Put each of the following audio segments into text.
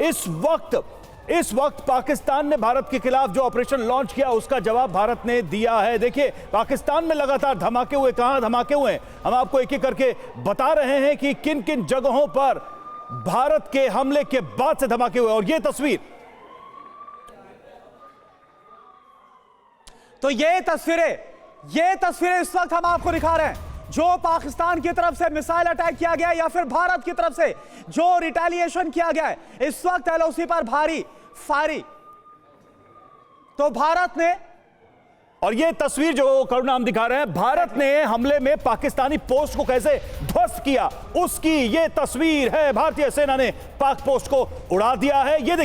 इस वक्त पाकिस्तान ने भारत के खिलाफ जो ऑपरेशन लॉन्च किया उसका जवाब भारत ने दिया है। देखिए पाकिस्तान में लगातार धमाके हुए, कहां धमाके हुए हम आपको एक एक करके बता रहे हैं कि किन किन जगहों पर भारत के हमले के बाद से धमाके हुए। और ये तस्वीर इस वक्त हम आपको दिखा रहे हैं जो पाकिस्तान की तरफ से मिसाइल अटैक किया गया या फिर भारत की तरफ से जो रिटेलिएशन किया गया है। इस वक्त एलओसी पर भारी फायरिंग तो भारत ने, और ये तस्वीर जो करुणा हम दिखा रहे हैं, भारत ने हमले में पाकिस्तानी पोस्ट को कैसे ध्वस्त किया उसकी ये तस्वीर है। भारतीय सेना ने पाक पोस्ट को उड़ा दिया है। ये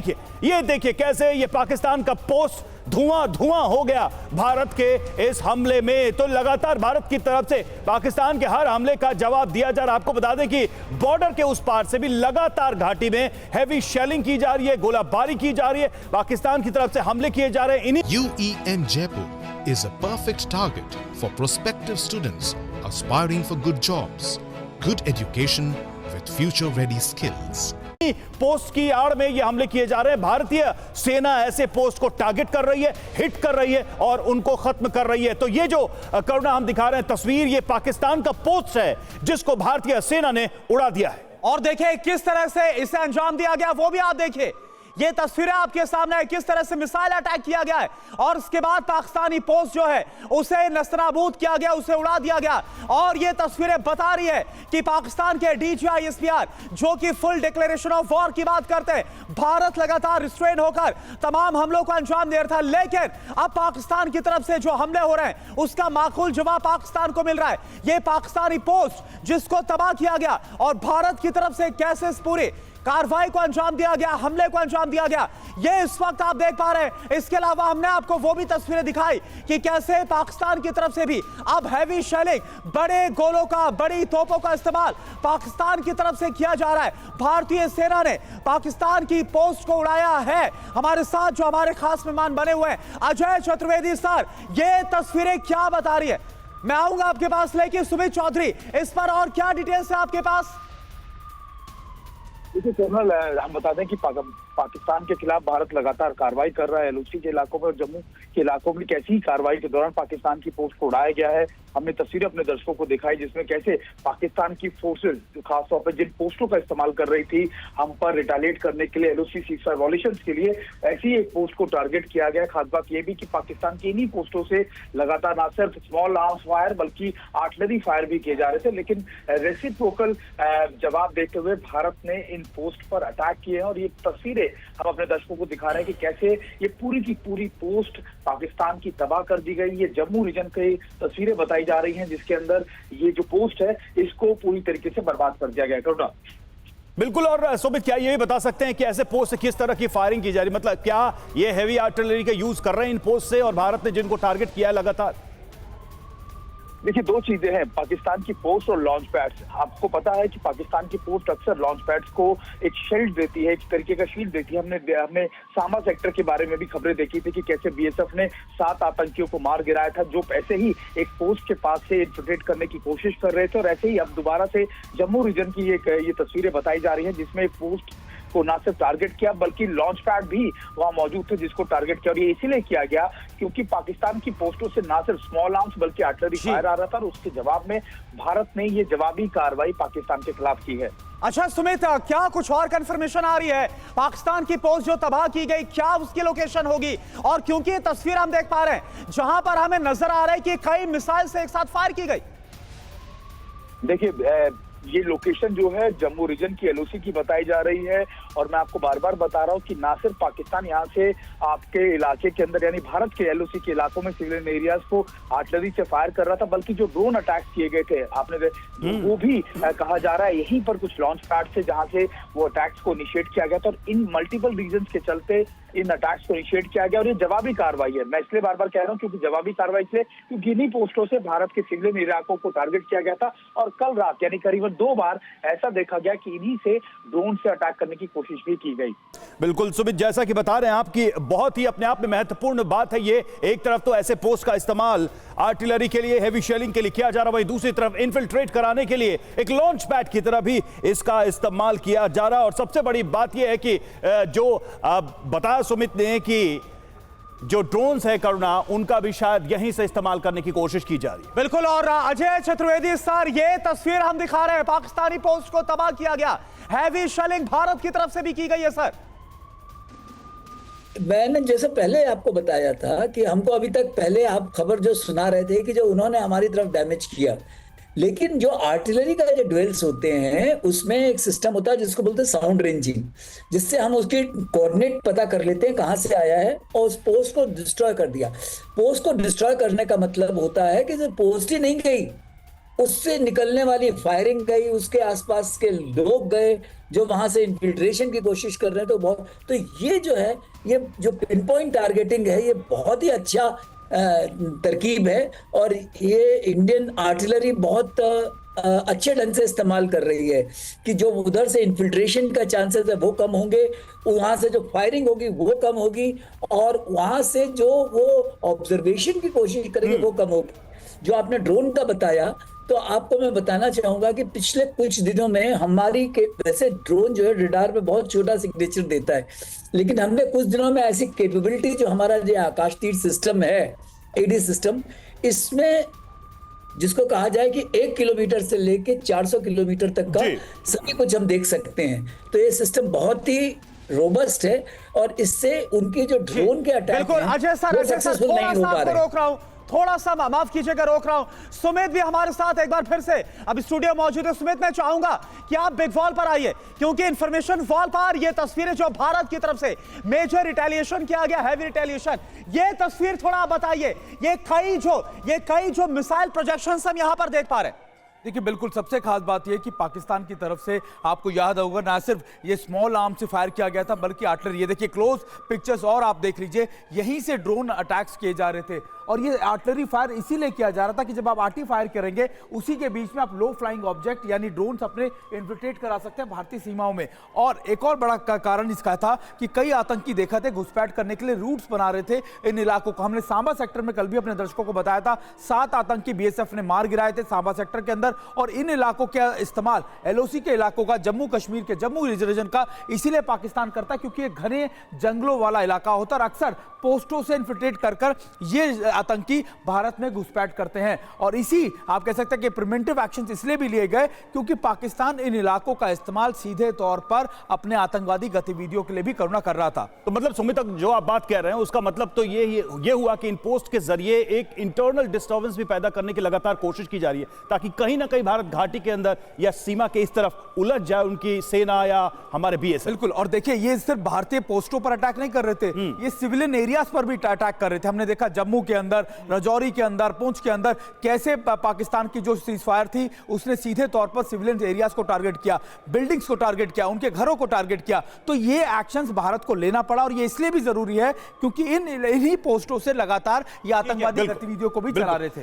देखिए कैसे ये पाकिस्तान का पोस्ट धुआं धुआं हो गया भारत के इस हमले में। तो लगातार भारत की तरफ से पाकिस्तान के हर हमले का जवाब दिया जा रहा है। आपको बता दें कि बॉर्डर के उस पार से भी लगातार घाटी में हैवी शेलिंग की जा रही है, गोलाबारी की जा रही है, पाकिस्तान की तरफ से हमले किए जा रहे हैं। UEN Jaipur is a perfect target for prospective students aspiring for good jobs, good education with future-ready skills. Post की आड़ में ये हमले किए जा रहे हैं। भारतीय सेना ऐसे पोस्ट को टारगेट कर रही है, हिट कर रही है और उनको खत्म कर रही है। तो ये जो करुणा हम दिखा रहे हैं तस्वीर, ये पाकिस्तान का पोस्ट है जिसको भारतीय सेना ने उड़ा दिया है। और देखिए किस तरह से इसे अंजाम दिया गया वो भी आप देखिए। ये तस्वीरें आपके सामने है किस तरह से मिसाइल अटैक किया गया है और उसके बाद पाकिस्तानी पोस्ट जो है उसे नस्तनाबूद किया गया, उसे उड़ा दिया गया। और ये तस्वीरें बता रही है कि पाकिस्तान के DGI-SPR जो कि फुल डिक्लेरेशन ऑफ वॉर की बात करते हैं, भारत लगातार रिस्ट्रेन होकर तमाम हमलों को अंजाम दे रहा था। लेकिन अब पाकिस्तान की तरफ से जो हमले हो रहे हैं उसका माकूल जवाब पाकिस्तान को मिल रहा है। ये पाकिस्तानी पोस्ट जिसको तबाह किया गया और भारत की तरफ से कैसे इस पूरी कार्रवाई को अंजाम दिया गया, हमले को अंजाम दिया गया, ये इस वक्त आप देख पा रहे हैं। इसके अलावा हमने आपको वो भी तस्वीरें दिखाई कि कैसे पाकिस्तान की तरफ से भी अब हैवी शेलिंग, बड़े गोलों का, बड़ी तोपों का इस्तेमाल पाकिस्तान की तरफ से किया जा रहा है। भारतीय सेना ने पाकिस्तान की पोस्ट को उड़ाया है। हमारे साथ जो हमारे खास मेहमान बने हुए हैं अजय चतुर्वेदी सर, ये तस्वीरें क्या बता रही है? मैं आऊंगा आपके पास, लेकिन सुमित चौधरी इस पर और क्या डिटेल्स है आपके पास? देखिए कर्नल, हम बता दें कि पाकिस्तान के खिलाफ भारत लगातार कार्रवाई कर रहा है। LOC के इलाकों में और जम्मू के इलाकों में कैसी कार्रवाई के दौरान पाकिस्तान की पोस्ट को उड़ाया गया है। हमने तस्वीरें अपने दर्शकों को दिखाई जिसमें कैसे पाकिस्तान की फोर्सेज खासतौर पर जिन पोस्टों का इस्तेमाल कर रही थी हम पर रिटालिएट करने के लिए, LOC सीजफायर वॉल्यूशंस के लिए, ऐसी एक पोस्ट को टारगेट किया गया। खास बात यह भी कि पाकिस्तान की इन्हीं पोस्टों से लगातार न सिर्फ स्मॉल आर्म्स फायर बल्कि आर्टिलरी फायर भी किए जा रहे थे। लेकिन रेसिप्रोकल जवाब देते हुए भारत ने इन पोस्ट पर अटैक किए हैं। और ये तस्वीरें हम अपने दर्शकों को दिखा रहे हैं कि कैसे ये पूरी की पूरी पोस्ट पाकिस्तान की तबाह कर दी गई। ये जम्मू रीजन की तस्वीरें बताई जा रही हैं जिसके अंदर ये जो पोस्ट है इसको पूरी तरीके से बर्बाद कर दिया गया। करुणा बिल्कुल। और सुमित, क्या ये भी बता सकते हैं कि ऐसे पोस्ट से किस तरह की फायरिंग की जा रही है? मतलब क्या ये हैवी आर्टिलरी का यूज कर रहे हैं इन पोस्ट से और भारत ने जिनको टारगेट किया है लगातार? देखिए दो चीजें हैं, पाकिस्तान की पोस्ट और लॉन्च पैड्स। आपको पता है कि पाकिस्तान की पोस्ट अक्सर लॉन्च पैड्स को एक शील्ड देती है, एक तरीके का शील्ड देती है। हमने सामा सेक्टर के बारे में भी खबरें देखी थी कि कैसे BSF ने 7 आतंकियों को मार गिराया था जो ऐसे ही एक पोस्ट के पास से इन्फिल्ट्रेट करने की कोशिश कर रहे थे। और ऐसे ही अब दोबारा से जम्मू रीजन की ये तस्वीरें बताई जा रही है जिसमें एक पोस्ट को ना सिर्फ टारगेट किया बल्कि लॉन्च पैड भी वहां मौजूद थे जिसको टारगेट किया। और ये इसीलिए किया गया क्योंकि पाकिस्तान की पोस्टों से ना सिर्फ स्मॉल आर्म्स बल्कि आर्टिलरी फायर आ रहा था और उसके जवाब में भारत ने ये जवाबी कार्रवाई पाकिस्तान के खिलाफ की है। अच्छा सुमित, क्या कुछ और कंफर्मेशन आ रही है? पाकिस्तान की पोस्ट जो तबाह की गई, क्या उसकी लोकेशन होगी? और क्योंकि ये तस्वीर हम देख पा रहे हैं जहां पर हमें नजर आ रहा है कि कई मिसाइल से एक साथ फायर की गई। देखिए ये लोकेशन जो है जम्मू रीजन की LOC की बताई जा रही है। और मैं आपको बार बार बता रहा हूँ कि ना सिर्फ पाकिस्तान यहाँ से आपके इलाके के अंदर यानी भारत के LOC के इलाकों में सिविलियन एरियाज को आर्टिलरी से फायर कर रहा था बल्कि जो ड्रोन अटैक्स किए गए थे आपने वो भी कहा जा रहा है यहीं पर कुछ लॉन्च पैड से जहाँ से वो अटैक्स को इनिशिएट किया गया था। और इन मल्टीपल रीजन के चलते इन अटैक्स को इनिशिएट किया गया और ये जवाबी कार्रवाई है। मैं इसलिए बार बार कह रहा हूँ क्योंकि जवाबी कार्रवाई इसलिए क्योंकि इन्हीं पोस्टों से भारत के सिविलियन इलाकों को टारगेट किया गया था। और कल रात यानी करीबन 2 बार ऐसा देखा गया कि इन्हीं से ड्रोन से अटैक करने की कोशिश भी की गई। बिल्कुल सुमित, जैसा कि बता रहे हैं आप कि बहुत ही अपने आप में महत्वपूर्ण बात है ये। एक तरफ तो ऐसे पोस्ट का इस्तेमाल आर्टिलरी के लिए, हेवी शेलिंग के लिए किया जा रहा है, वहीं दूसरी तरफ इन्फिल्ट्रेट कराने के लिए एक लॉन्च पैड की तरह भी इसका इस्तेमाल किया जा रहा है। और सबसे बड़ी बात यह है कि जो बताया सुमित ने कि जो ड्रोन्स है करुणा, उनका भी शायद यहीं से इस्तेमाल करने की कोशिश की जा रही है। बिल्कुल। और अजय चतुर्वेदी सर, ये तस्वीर हम दिखा रहे हैं, पाकिस्तानी पोस्ट को तबाह किया गया, हैवी शेलिंग भारत की तरफ से भी की गई है। सर, मैंने जैसे पहले आपको बताया था कि हमको अभी तक पहले आप खबर जो सुना रहे थे कि जो उन्होंने हमारी तरफ डैमेज किया, लेकिन जो आर्टिलरी का जो ड्वेल्स होते हैं उसमें एक सिस्टम होता है जिसको बोलते हैं साउंड रेंजिंग, जिससे हम उसके कोऑर्डिनेट पता कर लेते हैं कहां से आया है और उस पोस्ट को डिस्ट्रॉय कर दिया। पोस्ट को डिस्ट्रॉय करने का मतलब होता है कि जो पोस्ट ही नहीं गई, उससे निकलने वाली फायरिंग गई, उसके आसपास के लोग गए जो वहां से इन्फिल्ट्रेशन की कोशिश कर रहे हैं। तो ये जो है, ये जो पिन पॉइंट टारगेटिंग है, ये बहुत ही अच्छा तरकीब है और ये इंडियन आर्टिलरी बहुत अच्छे ढंग से इस्तेमाल कर रही है कि जो उधर से इन्फिल्ट्रेशन का चांसेस है वो कम होंगे, वहां से जो फायरिंग होगी वो कम होगी और वहां से जो वो ऑब्जर्वेशन की कोशिश करेंगे वो कम होगी। जो आपने ड्रोन का बताया, तो आपको मैं बताना चाहूंगा कि पिछले कुछ दिनों में हमारी वैसे ड्रोन जो है रडार पे बहुत छोटा सिग्नेचर देता है, लेकिन हमने कुछ दिनों में ऐसी कैपेबिलिटी जो हमारा जो आकाश तीर सिस्टम है, एडी सिस्टम, इसमें जिसको कहा जाए कि 1 किलोमीटर से लेके 400 किलोमीटर तक का सभी कुछ हम देख सकते हैं। तो ये सिस्टम बहुत ही रोबस्ट है और इससे उनके जो ड्रोन के अटैक बिल्कुल। अजय सर, सक्सेसफुल नहीं हो पा रहे। रोक रहा हूं थोड़ा सा, माफ कीजिएगा, रोक रहा हूं। सुमित भी हमारे साथ एक बार फिर से अब स्टूडियो मौजूद है। सुमित, मैं चाहूंगा कि आप बिग वॉल पर आइए, क्योंकि इंफॉर्मेशन वॉल पर ये तस्वीरें जो भारत की तरफ से मेजर रिटेलिएशन किया गया, हैवी रिटेलिएशन, ये तस्वीर थोड़ा आप बताइए। ये कई जो मिसाइल प्रोजेक्शंस हम यहां पर देख पा रहे हैं। देखिए, बिल्कुल सबसे खास बात यह कि पाकिस्तान की तरफ से आपको याद होगा, ना सिर्फ ये स्मॉल आर्म से फायर किया गया था बल्कि आर्टिलरी, ये देखिए क्लोज पिक्चर्स और आप देख लीजिए, यहीं से ड्रोन अटैक्स किए जा रहे थे। और ये आर्टिलरी फायर इसीलिए किया जा रहा था कि जब आप आर्टी फायर करेंगे उसी के बीच में आप लो फ्लाइंग ऑब्जेक्ट यानी ड्रोन अपने इन्फिल्ट्रेट करा सकते हैं भारतीय सीमाओं में। और एक और बड़ा कारण इसका था कि कई आतंकी देखा थे घुसपैठ करने के लिए रूट्स बना रहे थे इन इलाकों को। हमने सांबा सेक्टर में कल भी अपने दर्शकों को बताया था, 7 आतंकी बीएसएफ ने मार गिराए थे सांबा सेक्टर के अंदर। और इन इलाकों के इस्तेमाल एलओसी के इलाकों का, जम्मू कश्मीर के जम्मू रीजन का इसीलिए पाकिस्तान करता है क्योंकि ये घने जंगलों वाला इलाका होता है और अक्सर पोस्टों से इन्फिल्ट्रेट कर ये आतंकी भारत में घुसपैठ करते हैं। और इसी आप कह सकते हैं कि प्रिवेंटिव एक्शंस इसलिए भी लिए गए क्योंकि पाकिस्तान इन इलाकों का इस्तेमाल सीधे तौर पर अपने आतंकवादी गतिविधियों के लिए भी करना कर रहा था। तो मतलब सुमित, जो आप बात कह रहे हैं उसका मतलब तो ये हुआ कि इन पोस्ट के जरिए एक इंटरनल डिस्टर्बेंस भी पैदा करने की लगातार कोशिश की जा रही है ताकि कहीं ना कहीं भारत घाटी के अंदर या सीमा के इस तरफ उलझ जाए उनकी सेना या हमारे बीएसएफ। बिल्कुल। और देखिए, ये सिर्फ भारतीय पोस्टों पर अटैक नहीं कर रहे थे, ये सिविलियन एरियाज पर भी अटैक कर रहे थे। हमने देखा जम्मू के अंदर, राजौरी के अंदर, पुंछ के अंदर कैसे पाकिस्तान की जो सीज फायर थी उसने सीधे तौर पर सिविलियन एरियाज को टारगेट किया, बिल्डिंग्स को टारगेट किया, उनके घरों को टारगेट किया। तो ये एक्शंस भारत को लेना पड़ा और ये इसलिए भी जरूरी है क्योंकि इन्हीं पोस्टों से लगातार ये आतंकवादी गतिविधियों को भी चला रहे थे।